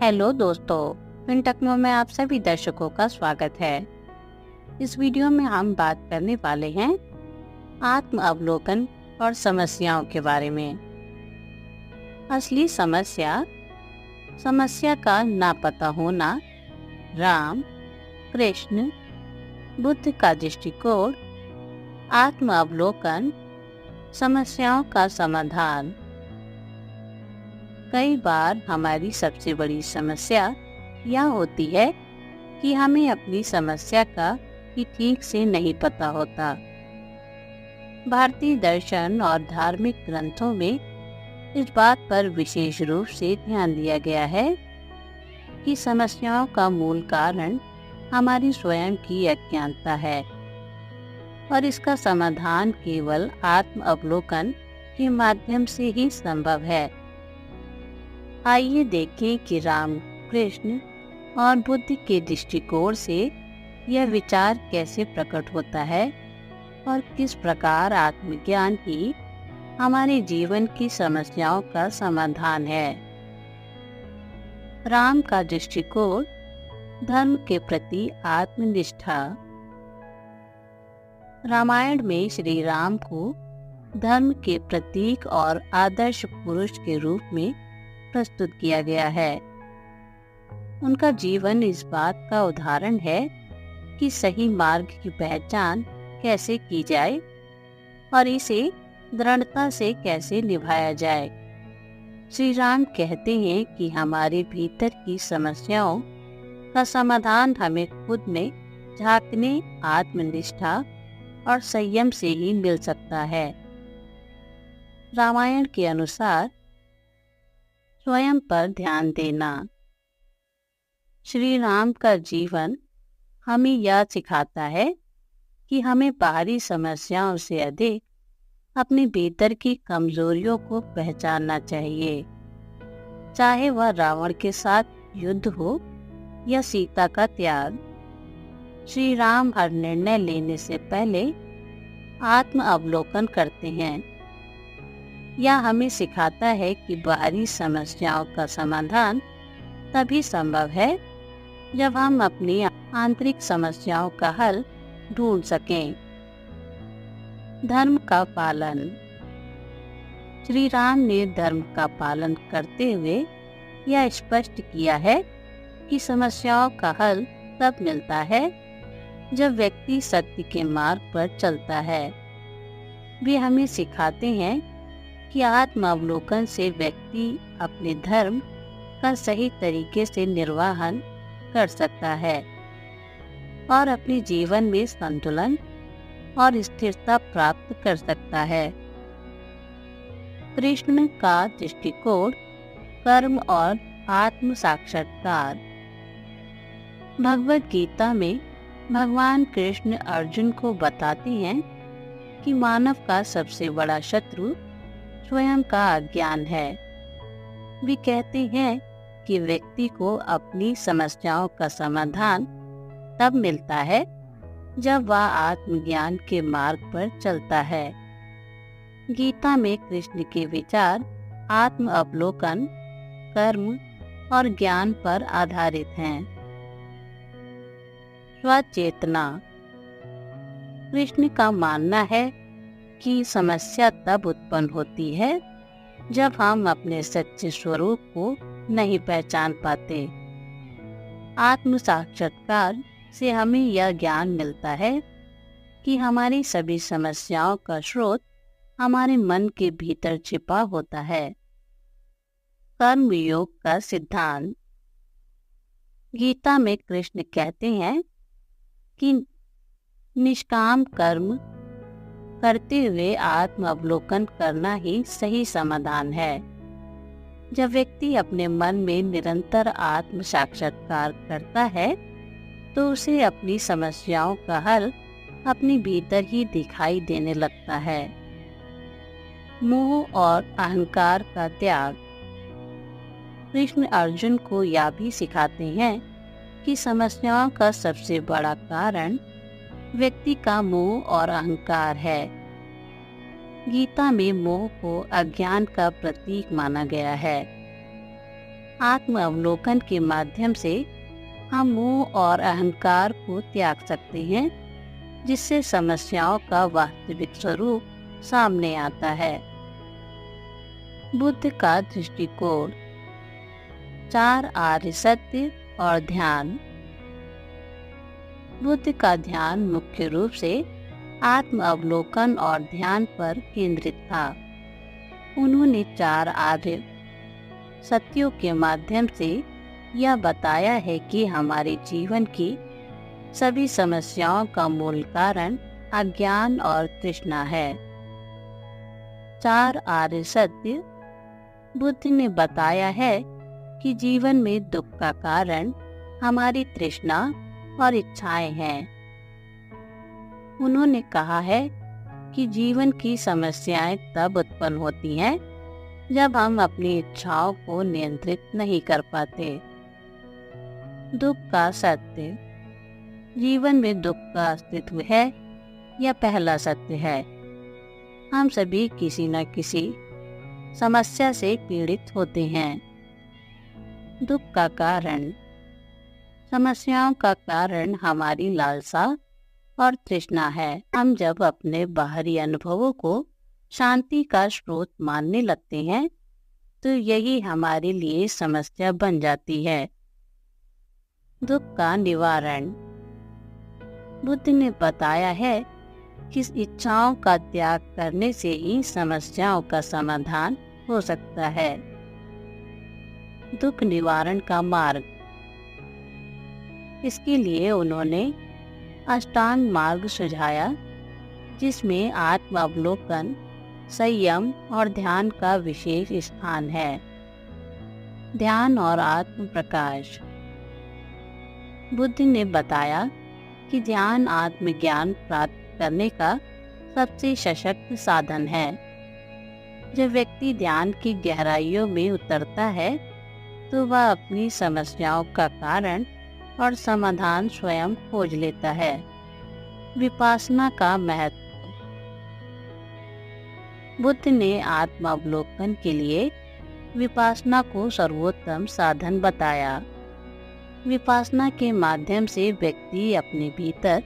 Hello दोस्तों, फिनटेक्नो में आप सभी दर्शकों का स्वागत है। इस वीडियो में हम बात करने वाले हैं आत्म अवलोकन और समस्याओं के बारे में। असली समस्या का ना पता होना, राम, कृष्ण, बुद्ध का दृष्टिकोण, आत्म अवलोकन, समस्याओं का समाधान। कई बार हमारी सबसे बड़ी समस्या यह होती है कि हमें अपनी समस्या का ही ठीक से नहीं पता होता। भारतीय दर्शन और धार्मिक ग्रंथों में इस बात पर विशेष रूप से ध्यान दिया गया है कि समस्याओं का मूल कारण हमारी स्वयं की अज्ञानता है और इसका समाधान केवल आत्म अवलोकन के माध्यम से ही संभव है। आइए देखें कि राम, कृष्ण और बुद्ध के दृष्टिकोण से यह विचार कैसे प्रकट होता है और किस प्रकार आत्मज्ञान ही हमारे जीवन की समस्याओं का समाधान है। राम का दृष्टिकोण, धर्म के प्रति आत्मनिष्ठा। रामायण में श्री राम को धर्म के प्रतीक और आदर्श पुरुष के रूप में प्रस्तुत किया गया है। उनका जीवन इस बात का उदाहरण है कि सही मार्ग की पहचान कैसे की जाए और इसे दृढ़ता से कैसे निभाया जाए। श्री राम कहते हैं कि हमारे भीतर की समस्याओं का समाधान हमें खुद में झांकने, आत्मनिष्ठा और संयम से ही मिल सकता है। रामायण के अनुसार स्वयं पर ध्यान देना। श्री राम का जीवन हमें यह सिखाता है कि हमें बाहरी समस्याओं से अधिक अपने भीतर की कमजोरियों को पहचानना चाहिए, चाहे वह रावण के साथ युद्ध हो या सीता का त्याग। श्री राम हर निर्णय लेने से पहले आत्म अवलोकन करते हैं। यह हमें सिखाता है कि बाहरी समस्याओं का समाधान तभी संभव है जब हम अपनी आंतरिक समस्याओं का हल ढूंढ सकें। धर्म का पालन। श्री राम ने धर्म का पालन करते हुए यह स्पष्ट किया है कि समस्याओं का हल तब मिलता है जब व्यक्ति सत्य के मार्ग पर चलता है। वे हमें सिखाते हैं कि आत्म अवलोकन से व्यक्ति अपने धर्म का सही तरीके से निर्वहन कर सकता है और अपने जीवन में संतुलन और स्थिरता प्राप्त कर सकता है। कृष्ण का दृष्टिकोण, कर्म और आत्म साक्षात्कार। भगवद गीता में भगवान कृष्ण अर्जुन को बताते हैं कि मानव का सबसे बड़ा शत्रु स्वयं का अज्ञान है। वे कहते हैं कि व्यक्ति को अपनी समस्याओं का समाधान तब मिलता है जब वह आत्मज्ञान के मार्ग पर चलता है। गीता में कृष्ण के विचार आत्म अवलोकन, कर्म और ज्ञान पर आधारित हैं। स्वचेतना। कृष्ण का मानना है कि समस्या तब उत्पन्न होती है जब हम अपने सच्चे स्वरूप को नहीं पहचान पाते। आत्म साक्षात्कार से हमें यह ज्ञान मिलता है कि हमारी सभी समस्याओं का स्रोत हमारे मन के भीतर छिपा होता है। कर्म योग का सिद्धांत। गीता में कृष्ण कहते हैं कि निष्काम कर्म करते हुए आत्म अवलोकन करना ही सही समाधान है। जब व्यक्ति अपने मन में निरंतर आत्म साक्षात्कार करता है तो उसे अपनी समस्याओं का हल अपने भीतर ही दिखाई देने लगता है। मोह और अहंकार का त्याग। कृष्ण अर्जुन को यह भी सिखाते हैं कि समस्याओं का सबसे बड़ा कारण व्यक्ति का मोह और अहंकार है। गीता में मोह को अज्ञान का प्रतीक माना गया है। आत्म अवलोकन के माध्यम से हम मोह और अहंकार को त्याग सकते हैं, जिससे समस्याओं का वास्तविक स्वरूप सामने आता है। बुद्ध का दृष्टिकोण, 4 आर्य सत्य और ध्यान। बुद्ध का ध्यान मुख्य रूप से आत्म अवलोकन और ध्यान पर केंद्रित था। उन्होंने 4 आर्य सत्यों के माध्यम से यह बताया है कि हमारे जीवन की सभी समस्याओं का मूल कारण अज्ञान और तृष्णा है। 4 आर्य सत्य। बुद्ध ने बताया है कि जीवन में दुख का कारण हमारी तृष्णा और इच्छाएं हैं। उन्होंने कहा है कि जीवन की समस्याएं तब उत्पन्न होती हैं जब हम अपनी इच्छाओं को नियंत्रित नहीं कर पाते। दुख का सत्य। जीवन में दुख का अस्तित्व है, यह पहला सत्य है। हम सभी किसी न किसी समस्या से पीड़ित होते हैं। दुख का कारण। समस्याओं का कारण हमारी लालसा और तृष्णा है। हम जब अपने बाहरी अनुभवों को शांति का स्रोत मानने लगते हैं तो यही हमारे लिए समस्या बन जाती है। दुख का निवारण। बुद्ध ने बताया है कि इच्छाओं का त्याग करने से ही समस्याओं का समाधान हो सकता है। दुख निवारण का मार्ग। इसके लिए उन्होंने अष्टांग मार्ग सुझाया, जिसमें आत्म अवलोकन, संयम और ध्यान का विशेष स्थान है। ध्यान और आत्म प्रकाश। बुद्ध ने बताया कि ध्यान आत्मज्ञान प्राप्त करने का सबसे सशक्त साधन है। जब व्यक्ति ध्यान की गहराइयों में उतरता है तो वह अपनी समस्याओं का कारण और समाधान स्वयं खोज लेता है। विपासना का महत्व। बुद्ध ने आत्म अवलोकन के लिए विपासना को सर्वोत्तम साधन बताया। विपासना के माध्यम से व्यक्ति अपने भीतर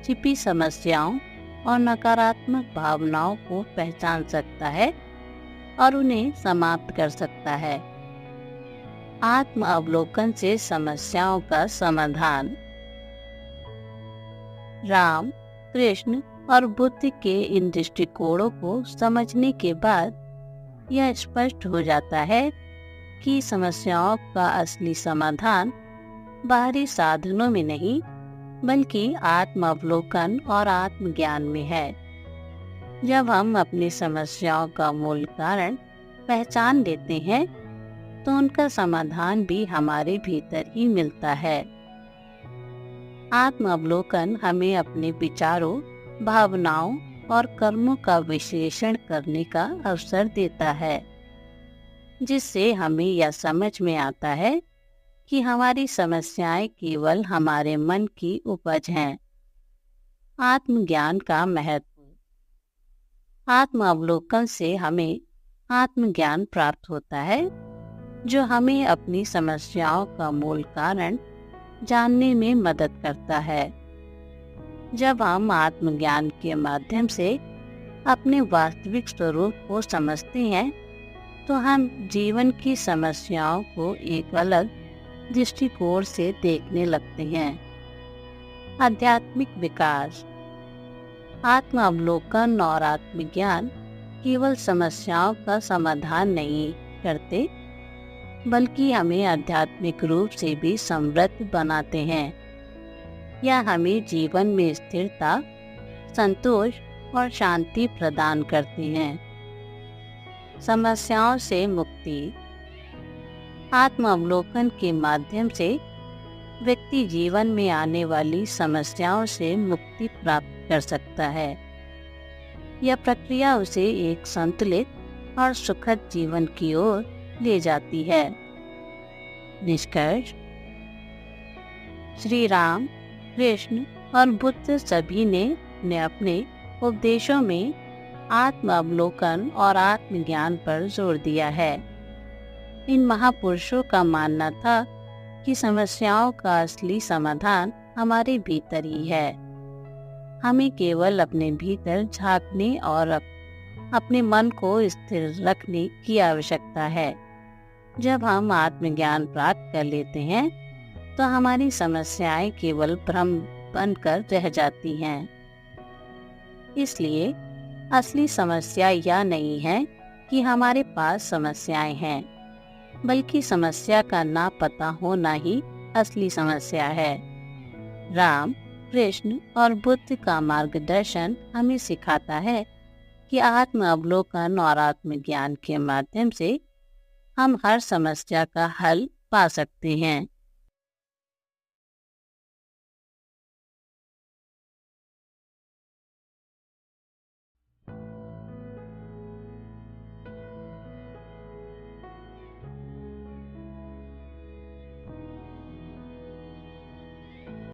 छिपी समस्याओं और नकारात्मक भावनाओं को पहचान सकता है और उन्हें समाप्त कर सकता है। आत्म अवलोकन से समस्याओं का समाधान। राम, कृष्ण और बुद्ध के इन दृष्टिकोणों को समझने के बाद यह स्पष्ट हो जाता है कि समस्याओं का असली समाधान बाहरी साधनों में नहीं, बल्कि आत्म अवलोकन और आत्मज्ञान में है। जब हम अपनी समस्याओं का मूल कारण पहचान लेते हैं तो उनका समाधान भी हमारे भीतर ही मिलता है। आत्म अवलोकन हमें अपने विचारों, भावनाओं और कर्मों का विश्लेषण करने का अवसर देता है, जिससे हमें यह समझ में आता है कि हमारी समस्याएं केवल हमारे मन की उपज हैं। आत्मज्ञान का महत्व। आत्म अवलोकन से हमें आत्मज्ञान प्राप्त होता है, जो हमें अपनी समस्याओं का मूल कारण जानने में मदद करता है। जब हम आत्मज्ञान के माध्यम से अपने वास्तविक स्वरूप को समझते हैं तो हम जीवन की समस्याओं को एक अलग दृष्टिकोण से देखने लगते हैं। आध्यात्मिक विकास। आत्म अवलोकन और आत्मज्ञान केवल समस्याओं का समाधान नहीं करते, बल्कि हमें आध्यात्मिक रूप से भी समृद्ध बनाते हैं। यह हमें जीवन में स्थिरता, संतोष और शांति प्रदान करते हैं। समस्याओं से मुक्ति। आत्म अवलोकन के माध्यम से व्यक्ति जीवन में आने वाली समस्याओं से मुक्ति प्राप्त कर सकता है। यह प्रक्रिया उसे एक संतुलित और सुखद जीवन की ओर ले जाती है। निष्कर्ष। श्री राम, कृष्ण और बुद्ध सभी ने अपने उपदेशों में आत्म अवलोकन और आत्मज्ञान पर जोर दिया है। इन महापुरुषों का मानना था कि समस्याओं का असली समाधान हमारे भीतर ही है। हमें केवल अपने भीतर झांकने और अपने मन को स्थिर रखने की आवश्यकता है। जब हम आत्मज्ञान प्राप्त कर लेते हैं तो हमारी समस्याएं केवल भ्रम बनकर रह जाती हैं। इसलिए असली समस्या यह नहीं है कि हमारे पास समस्याएं हैं, बल्कि समस्या का ना पता होना ही असली समस्या है। राम, कृष्ण और बुद्ध का मार्गदर्शन हमें सिखाता है कि आत्म अवलोकन और आत्मज्ञान के माध्यम से हम हर समस्या का हल पा सकते हैं।